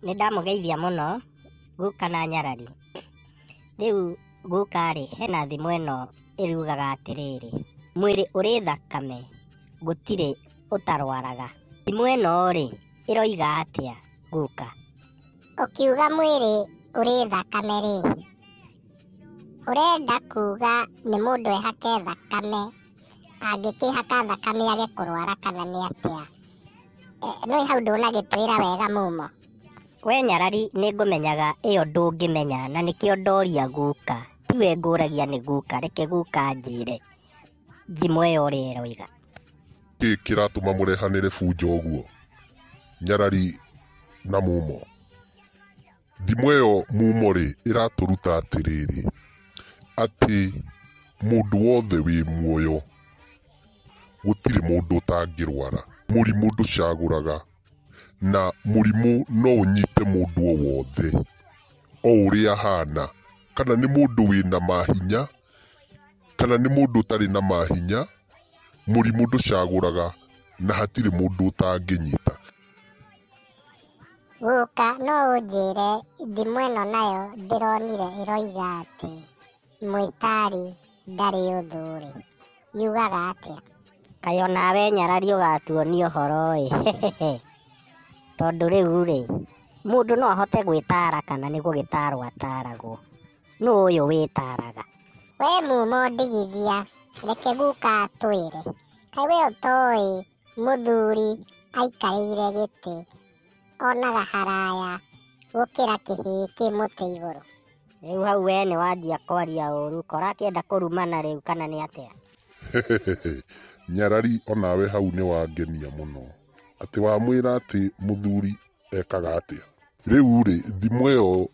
Nĩndamugeithia muno guka na nyarari. Riu guka ri hena thimu ino irugaga atiriri, mwiri uri thakame gutiri utarwaraga. Thimu ino ri iroiga atia guka? Ukiuga mwiri uri thakame ri, urenda kuga ni mundu ehake thakame, angikihaka thakame age kurwara kana ni atia? No hau ndunagitwira wega mumo. We nyarari ningumenyaga iyo ndungimenya na nikio ndoria guka. Tiwe nguragia ni guka, reke guka njire thimu iyo ri iroiga. Ki kiratuma murehanire bunjo uguo nyarari na mumo? Thimu iyo mumo ri iraturuta atiriri ati mundu wothe wi muoyo gutiri mundu utangirwara. Murimu nducaguraga na murimu no unyite mundu o wothe o uria ahana, kana ni mundu wina mahinya kana ni mundu utari na mahinya. Murimu nducaguraga na hatiri mundu utanginyita. Guka no unjire thimu ino nayo ndironire iroiga ati mwitari ndari uthuri, yugaga atia? Kayo nawe nyarari ugatuonia uhoro tondu riu ri mundu no ahote gwitara kana ni gugitarwo ataragwo. No uyu witaraga. We mumo ndigithia, reke guka atwire. Kai we utoi muthuri aikarire giti onaga haraya gukira kihii ki muti iguru. Riu hau we ni wanjia kwaria uru, kora kienda kurumana riu kana ni atia? Nyarari onawe hau ni wangenia muno ati wamwira ati muthuri ekaga atia. Riu ri thimu iyo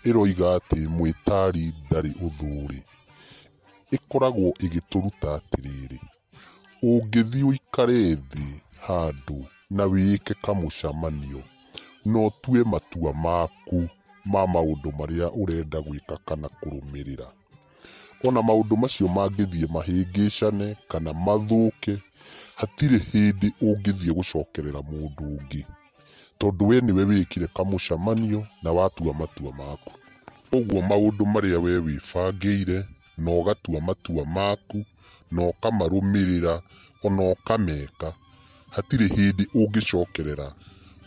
iroiga ati mwitari ndari uthuri ikoragwo igituruta atiriri, ungithii uikare thi handu na wike kamucamanio no tue matua maku ma maundu maria urenda gwika kana kurumirira. Ona maundu macio mangithie mahingicane kana mathuke, hatire hindi ungithie gucokerera mundu ungi tondu we niwe wikire kamucamanio na watua matua maku. Uguo maundu maria we wibangiire na ugatua matua maku na ukamarumirira ona ukameka, hatire hindi ungicokerera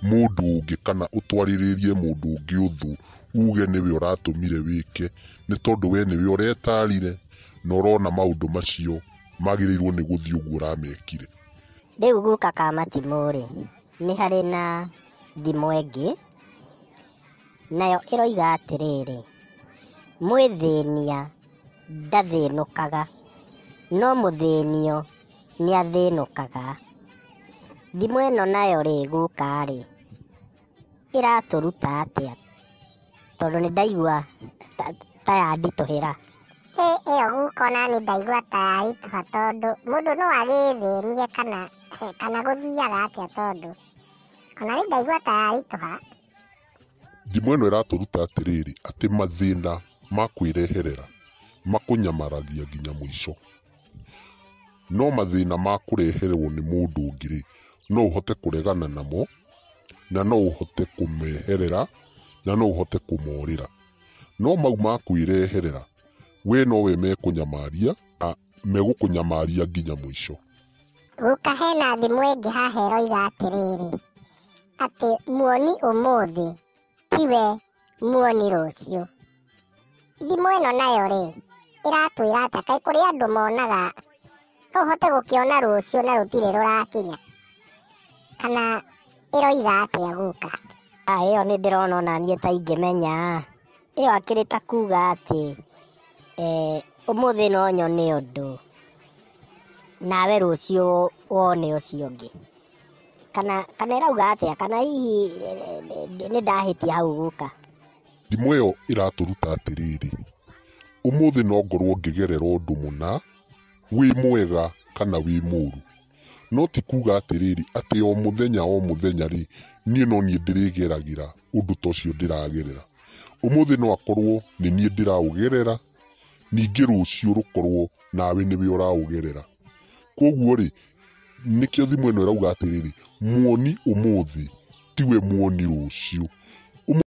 mundu ungi kana utwariririe mundu ungi uthu uge niwe uratumire wike, ni tondu we niwe uretarire na urona maundu macio magirirwo ni guthii uguo uramekire. Riu guka ka matimu ri ni hari na thimu ingi nayo iroiga atiriri, mwithinia ndathinukaga no muthinio ni athinukaga. Thimu ino nayo ri guka ri iraturuta atia? Tondu ni ndaigua ta yandituhira. Iyo guka nani ndaigua ta yarituha tondu mundu no agithinie kana guthiaga atia tondu ona ni ndaigua ta yarituha. Thimu ino iraturuta atiriri ati mathina makwireherera makunyamaragia nginya mwico. No mathina makurehererwo ni mundu ungi no uhote kuregana namo na no uhote kumeherera na no uhote kumorira. No mau makwireherera we no we mekunyamaria megukunyamaria nginya mwico. Guka hena thimu ingi haha iroiga atiriri ati muoni umuthi tiwe muoni rucio. Thimu ino nayo ri iratwira ati kai kuri andu monaga no uhote gukiona rucio na rutire rurakinya, kana iroiga atia guka? Iyo ni ndirona onanie ta ingimenya. Iyo akiri ta kuga ati umuthi no nyone undu nawe rucio wone ucio ungi, kana irauga atia? Kana hihi ni ndahitia hau guka? Thimu iyo iraturuta atiriri, umuthi no ngorwo ngigerera undu muna wi mwega kana wi muru, no ti kuga atiriri ati o muthenya ri nie no nie ndirigeragira undu tocio ndiragerera. Umuthi no akorwo ni nie ndiraugerera, ningi rucio rukorwo nawe niwe uraugerera. Koguo ri nikio thimu ino irauga atiriri muoni umuthi tiwe muoni rucio.